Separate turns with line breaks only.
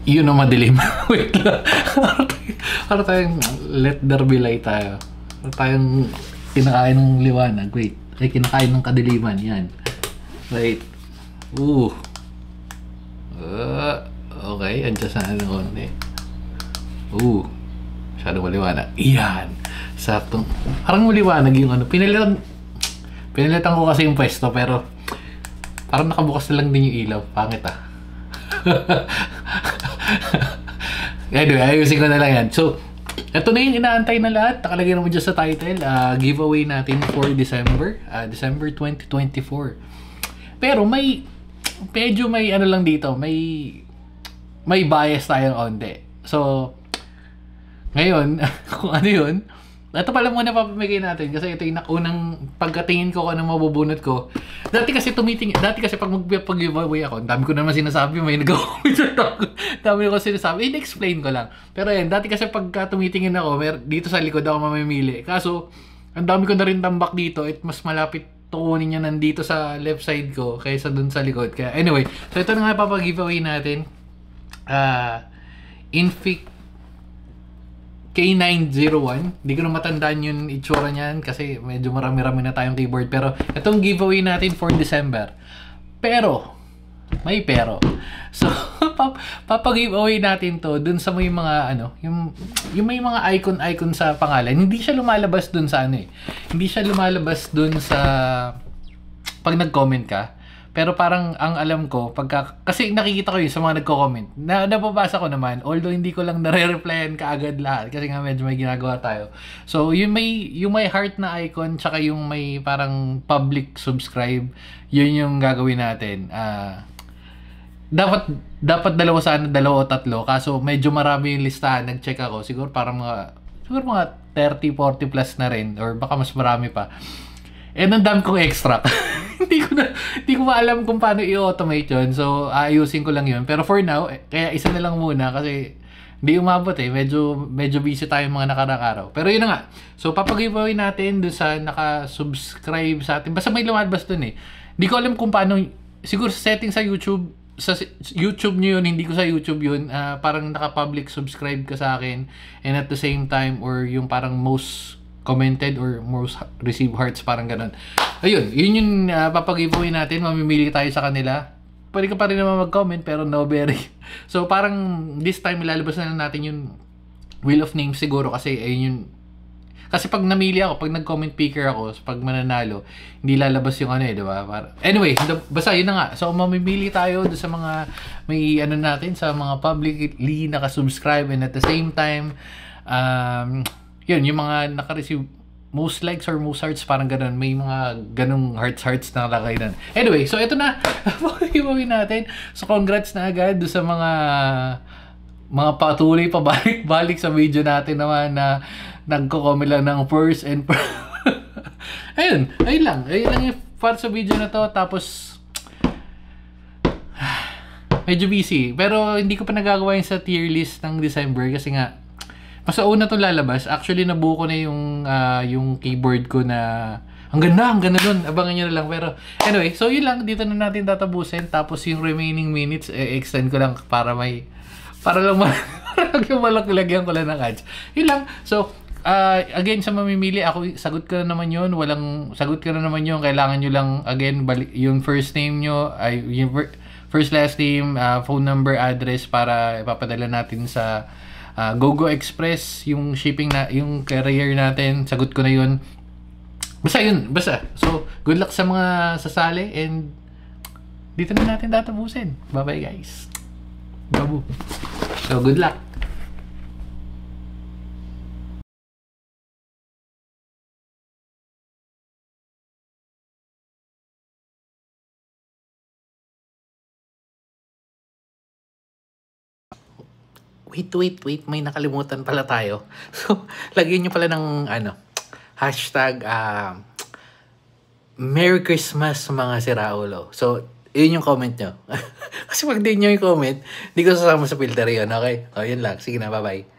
Yun ang madilim. Wait lang. Para tayong let there be light tayo. Para tayong kinakain ng liwanag. Wait. Ay, kinakain ng kadiliman. Yan. Wait. Okay. Adjust na ng konti. Masyado maliwanag. Iyan. Saktong. Parang maliwanag yung ano. Pinalitan ko kasi yung pwesto pero parang nakabukas na lang din yung ilaw. Pangit ah. Anyway, ayusin ko na lang yan. So, ito na yung inaantay na lahat. Nakalagay naman dyan sa title. Giveaway natin for December. December 2024. Pero medyo may ano lang dito. May bias tayong onte. So, ngayon, kung ano yun, ito pala muna papamigay natin kasi ito yung unang pagkatingin ko kung anong mabubunot ko. Dati kasi pag mag-giveaway ako, dami ko naman sinasabi, may nag-comment sa dami ko sinasabi, in-explain ko lang. Pero yan, dati kasi pagka tumitingin ako, dito sa likod ako mamimili. Kaso, ang dami ko na rin tambak dito at mas malapit tukunin niya nandito sa left side ko kaysa dun sa likod. Kaya anyway, so ito na nga papag-giveaway natin. Infic K901. Hindi ko na matandaan yung itsura niyan kasi medyo marami-rami na tayong keyboard. Pero itong giveaway natin for December. Pero, may pero. So, papag-giveaway natin to dun sa may mga ano, yung may mga icon sa pangalan. Hindi siya lumalabas dun sa ano eh. Hindi siya lumalabas dun sa pag nag-comment ka. Pero parang ang alam ko, kasi nakikita ko yun sa mga nagko-comment. Nababasa ko naman, although hindi ko lang nare-replyan kaagad lahat kasi nga medyo may ginagawa tayo. So, yung may heart na icon tsaka yung may parang public subscribe, yun yung gagawin natin. Dapat dalawa o tatlo. Kaso medyo marami yung listahan. Nag-check ako. Siguro mga 30, 40 plus na rin. Or baka mas marami pa. And ang dami kong extra. Hindi ko alam kung paano i-automate yun. So, ayusin ko lang yun. Pero for now, kaya isa na lang muna kasi hindi umabot eh. Medyo busy tayo mga nakarang araw. Pero yun na nga. So, papag-giveaway natin doon sa naka-subscribe sa atin. Basta may lumalabas doon eh. Hindi ko alam kung paano, siguro sa setting sa YouTube nyo yun, hindi ko sa YouTube yun. Parang naka-public subscribe ka sa akin. And at the same time, or yung parang most commented or most received hearts, parang ganun. Ayun, yun yung papag-giveaway natin. Mamimili tayo sa kanila. Pwede ka pa rin naman mag-comment pero no very. So parang this time ilalabas na lang natin yung Wheel of Names siguro kasi ayun yung kasi pag namili ako, pag nag-comment picker ako, pag mananalo, hindi lalabas yung ano eh, di ba? Anyway, basta yun na nga. So mamimili tayo doon sa mga may ano natin, sa mga publicly naka-subscribe and at the same time yun, yung mga naka-receive most likes or most hearts, parang ganun. May mga ganung hearts na nakalagay na. Anyway, so ito na. Pag-giveaway natin. So congrats na agad sa mga patuloy pabalik-balik sa video natin naman na nagko-comment lang ng first and ayun lang yung part sa video na to. Tapos medyo busy. Pero hindi ko pa nagagawa yung sa tier list ng December kasi nga mas una itong lalabas. Actually, nabuo ko na yung keyboard ko na ang ganda nun. Abangan nyo na lang. Pero anyway, so yun lang. Dito na natin tatapusin. Tapos yung remaining minutes, extend ko lang para lang malagyan ko lang ng ads. Yun lang. So, again, sa mamimili, ako, sagot ko na naman yun. Sagot ko na naman yun. Kailangan nyo lang, again, yung first name nyo, yung first last name, phone number, address para ipapadala natin sa GoGo Express, yung shipping na, yung carrier natin, sagot ko na yun. Basta. So, good luck sa mga sasali and dito na natin tatapusin. Bye-bye guys. Babu. So, good luck. Wait, may nakalimutan pala tayo. So, lagyan nyo pala ng hashtag Merry Christmas mga siraulo. So, yun yung comment nyo. Kasi pag di nyo yung comment, hindi ko sasama sa filter yun, okay? O, yun lang. Sige na, bye-bye.